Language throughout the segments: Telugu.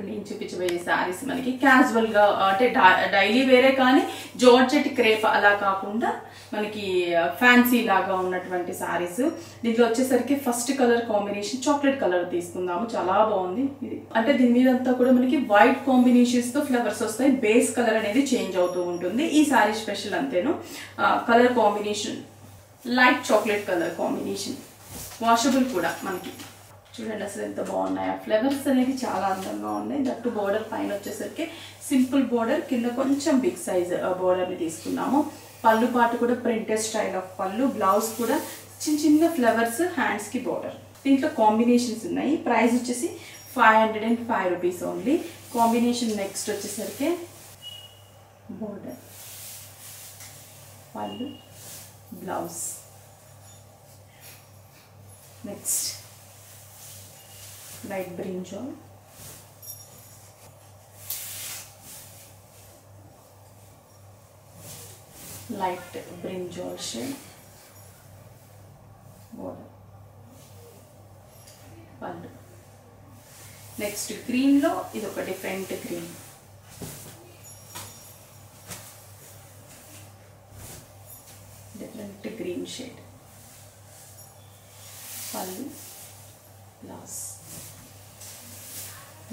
నేను చూపించబోయే సారీస్ మనకి క్యాజువల్ గా అంటే డైలీ వేరే కానీ జార్జెట్ క్రేప్ అలా కాకుండా మనకి ఫ్యాన్సీ లాగా ఉన్నటువంటి సారీస్. దీంట్లో వచ్చేసరికి first colour combination chocolate colour తీసుకుందాము, చాలా బాగుంది ఇది. అంటే దీని మీద అంతా కూడా మనకి వైట్ కాంబినేషన్స్ తో ఫ్లవర్స్ వస్తాయి, బేస్ కలర్ అనేది చేంజ్ అవుతూ ఉంటుంది. ఈ సారీ స్పెషల్ అంతేను. Colour combination light chocolate colour combination, washable కూడా మనకి. చూడండి అసలు ఎంత బాగున్నాయి, ఆ ఫ్లవర్స్ అనేది చాలా అందంగా ఉన్నాయి. దట్టు బోర్డర్ పైన వచ్చేసరికి సింపుల్ బోర్డర్, కింద కొంచెం బిగ్ సైజ్ బోర్డర్ని తీసుకున్నాము. పళ్ళు పాటు కూడా ప్రింటెడ్ స్టైల్ ఆఫ్ పళ్ళు, బ్లౌజ్ కూడా చిన్న చిన్న ఫ్లవర్స్, హ్యాండ్స్కి బోర్డర్. దీంట్లో కాంబినేషన్స్ ఉన్నాయి. ప్రైస్ వచ్చేసి 505 రూపీస్ ఓన్లీ. కాంబినేషన్ నెక్స్ట్ వచ్చేసరికి border, pallu, blouse. Next light brinjal, light brinjal shade, border, pallu. Next గ్రీన్లో ఇది ఒక different green, different green shade, pallu, blouse.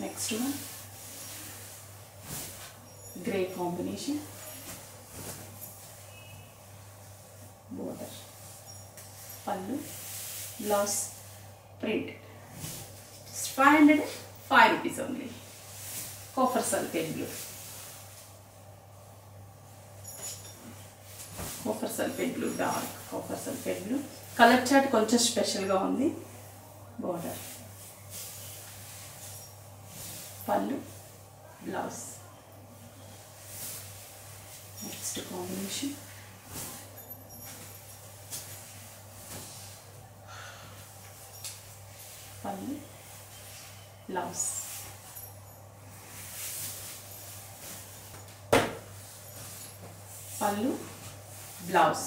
Next one grey combination, border, pallu, blouse, print. 505 rupees only. Copper sulphate blue, copper sulphate blue, dark copper sulphate blue. Colour chart కొంచెం స్పెషల్గా ఉంది. Border, pallu, blouse. Next combination pallu, blouse. Pallu, blouse.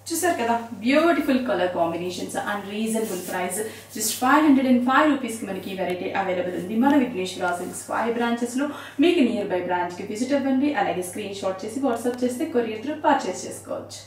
చూసారు కదా, beautiful colour combinations and reasonable price. Just 505 రూపీస్కి మనకి ఈ వెరైటీ అవైలబుల్ ఉంది మన విఘ్నేశ్వర సిల్క్స్ 5 బ్రాంచెస్లో. మీకు నియర్ బై బ్రాంచ్కి విజిట్ అవ్వండి. అలాగే స్క్రీన్ షాట్ చేసి వాట్సాప్ చేస్తే కొరియర్ త్రూ పర్చేస్ చేసుకోవచ్చు.